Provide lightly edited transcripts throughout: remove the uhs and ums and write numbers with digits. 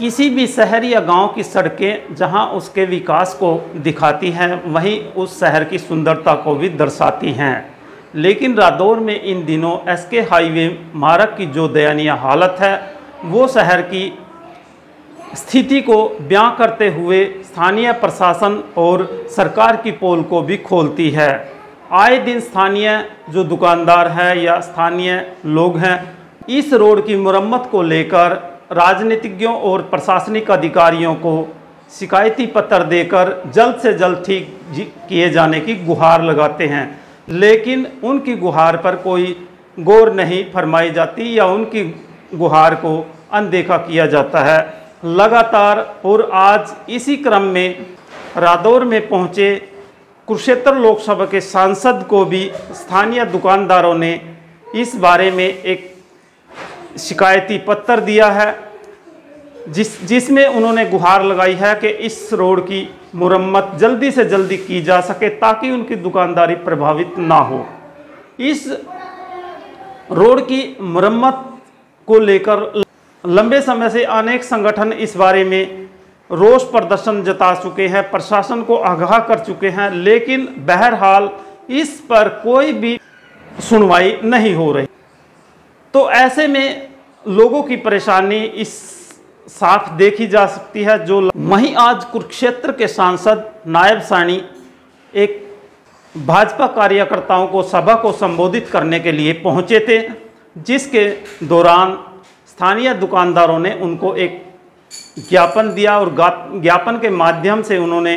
किसी भी शहर या गांव की सड़कें जहां उसके विकास को दिखाती हैं वहीं उस शहर की सुंदरता को भी दर्शाती हैं। लेकिन रादौर में इन दिनों एसके हाईवे मार्ग की जो दयनीय हालत है वो शहर की स्थिति को बयां करते हुए स्थानीय प्रशासन और सरकार की पोल को भी खोलती है। आए दिन स्थानीय जो दुकानदार हैं या स्थानीय लोग हैं इस रोड की मरम्मत को लेकर राजनीतिज्ञों और प्रशासनिक अधिकारियों को शिकायती पत्र देकर जल्द से जल्द ठीक किए जाने की गुहार लगाते हैं, लेकिन उनकी गुहार पर कोई गौर नहीं फरमाई जाती या उनकी गुहार को अनदेखा किया जाता है लगातार। और आज इसी क्रम में रादौर में पहुंचे कुरुक्षेत्र लोकसभा के सांसद को भी स्थानीय दुकानदारों ने इस बारे में एक शिकायती पत्र दिया है जिसमें उन्होंने गुहार लगाई है कि इस रोड की मुरम्मत जल्दी से जल्दी की जा सके ताकि उनकी दुकानदारी प्रभावित ना हो। इस रोड की मुरम्मत को लेकर लंबे समय से अनेक संगठन इस बारे में रोष प्रदर्शन जता चुके हैं, प्रशासन को आगाह कर चुके हैं, लेकिन बहरहाल इस पर कोई भी सुनवाई नहीं हो रही। तो ऐसे में लोगों की परेशानी इस साफ देखी जा सकती है। जो वहीं आज कुरुक्षेत्र के सांसद नायब सानी एक भाजपा कार्यकर्ताओं को सभा को संबोधित करने के लिए पहुंचे थे, जिसके दौरान स्थानीय दुकानदारों ने उनको एक ज्ञापन दिया और ज्ञापन के माध्यम से उन्होंने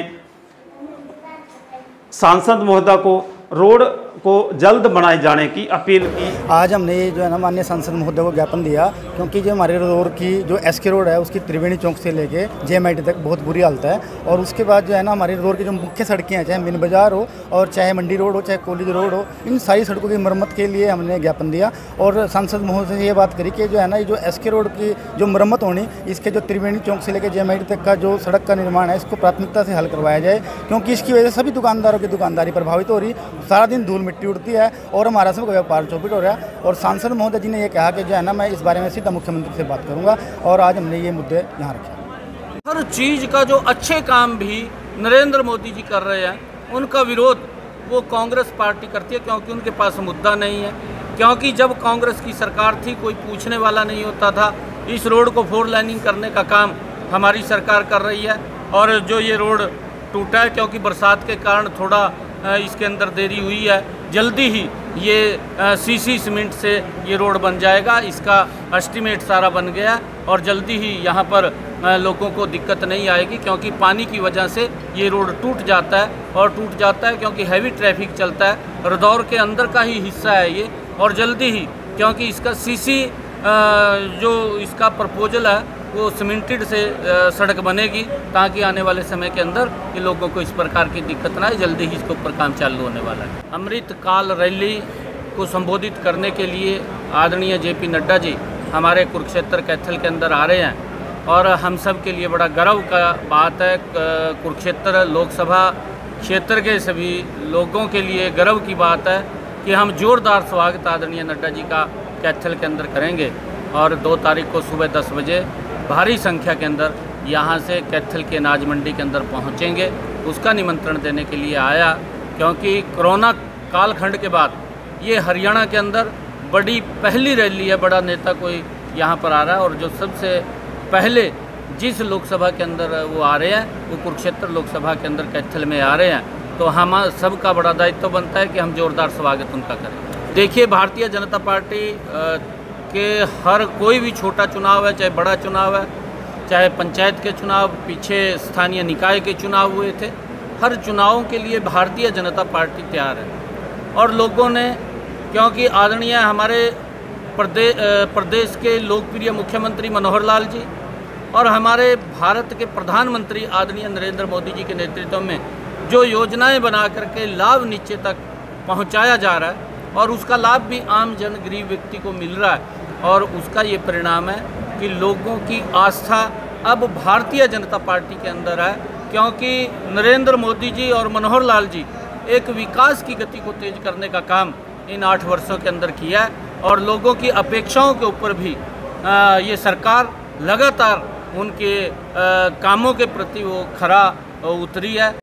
सांसद महोदय को रोड को जल्द बनाए जाने की अपील की। आज हमने ये जो है ना माननीय सांसद महोदय को ज्ञापन दिया, क्योंकि जो हमारे रोड की जो एसके रोड है उसकी त्रिवेणी चौक से लेके जेएमआईटी तक बहुत बुरी हालत है। और उसके बाद जो है ना हमारे रोड की जो मुख्य सड़कें हैं, चाहे मीन बाजार हो और चाहे मंडी रोड हो चाहे कॉलेज रोड हो, इन सारी सड़कों की मरम्मत के लिए हमने ज्ञापन दिया। और सांसद महोदय से ये बात करी कि जो है ना ये जो एसके रोड की जो मरम्मत होनी, इसके जो त्रिवेणी चौक से लेकर जेएमआईटी तक का जो सड़क का निर्माण है इसको प्राथमिकता से हल करवाया जाए, क्योंकि इसकी वजह से सभी दुकानदारों की दुकानदारी प्रभावित हो रही, सारा दिन धूल मिट्टी उड़ती है और हमारा सबका व्यापार चौपट हो रहा है। और सांसद महोदय जी ने ये कहा कि जो है ना मैं इस बारे में सीधा मुख्यमंत्री से बात करूंगा, और आज हमने ये मुद्दे यहाँ रखे। हर चीज़ का जो अच्छे काम भी नरेंद्र मोदी जी कर रहे हैं उनका विरोध वो कांग्रेस पार्टी करती है, क्योंकि उनके पास मुद्दा नहीं है। क्योंकि जब कांग्रेस की सरकार थी कोई पूछने वाला नहीं होता था। इस रोड को 4 लाइनिंग करने का काम हमारी सरकार कर रही है। और जो ये रोड टूटा है क्योंकि बरसात के कारण थोड़ा इसके अंदर देरी हुई है, जल्दी ही ये सीसी सीमेंट से ये रोड बन जाएगा। इसका एस्टीमेट सारा बन गया और जल्दी ही यहाँ पर लोगों को दिक्कत नहीं आएगी, क्योंकि पानी की वजह से ये रोड टूट जाता है। और टूट जाता है क्योंकि हैवी ट्रैफिक चलता है। रादौर के अंदर का ही हिस्सा है ये, और जल्दी ही क्योंकि इसका सीसी जो इसका प्रपोजल है वो सीमेंटेड से सड़क बनेगी, ताकि आने वाले समय के अंदर ये लोगों को इस प्रकार की दिक्कत ना आए। जल्दी ही इसके ऊपर काम चालू होने वाला है। अमृतकाल रैली को संबोधित करने के लिए आदरणीय जेपी नड्डा जी हमारे कुरुक्षेत्र कैथल के अंदर आ रहे हैं, और हम सब के लिए बड़ा गर्व का बात है। कुरुक्षेत्र लोकसभा क्षेत्र के सभी लोगों के लिए गर्व की बात है कि हम जोरदार स्वागत आदरणीय नड्डा जी का कैथल के अंदर करेंगे। और 2 तारीख को सुबह 10 बजे भारी संख्या के अंदर यहाँ से कैथल के अनाज मंडी के अंदर पहुँचेंगे। उसका निमंत्रण देने के लिए आया, क्योंकि कोरोना कालखंड के बाद ये हरियाणा के अंदर बड़ी पहली रैली है, बड़ा नेता कोई यहाँ पर आ रहा है। और जो सबसे पहले जिस लोकसभा के अंदर वो आ रहे हैं वो कुरुक्षेत्र लोकसभा के अंदर कैथल में आ रहे हैं, तो हम सबका बड़ा दायित्व बनता है कि हम जोरदार स्वागत उनका करें। देखिए, भारतीय जनता पार्टी के हर कोई भी छोटा चुनाव है, चाहे बड़ा चुनाव है, चाहे पंचायत के चुनाव, पीछे स्थानीय निकाय के चुनाव हुए थे, हर चुनावों के लिए भारतीय जनता पार्टी तैयार है। और लोगों ने, क्योंकि आदरणीय हमारे प्रदेश के लोकप्रिय मुख्यमंत्री मनोहर लाल जी और हमारे भारत के प्रधानमंत्री आदरणीय नरेंद्र मोदी जी के नेतृत्व में जो योजनाएं बना करके लाभ नीचे तक पहुंचाया जा रहा है, और उसका लाभ भी आम जन गरीब व्यक्ति को मिल रहा है। और उसका ये परिणाम है कि लोगों की आस्था अब भारतीय जनता पार्टी के अंदर है, क्योंकि नरेंद्र मोदी जी और मनोहर लाल जी एक विकास की गति को तेज करने का काम इन 8 वर्षों के अंदर किया है। और लोगों की अपेक्षाओं के ऊपर भी ये सरकार लगातार उनके कामों के प्रति वो खरा उतरी है।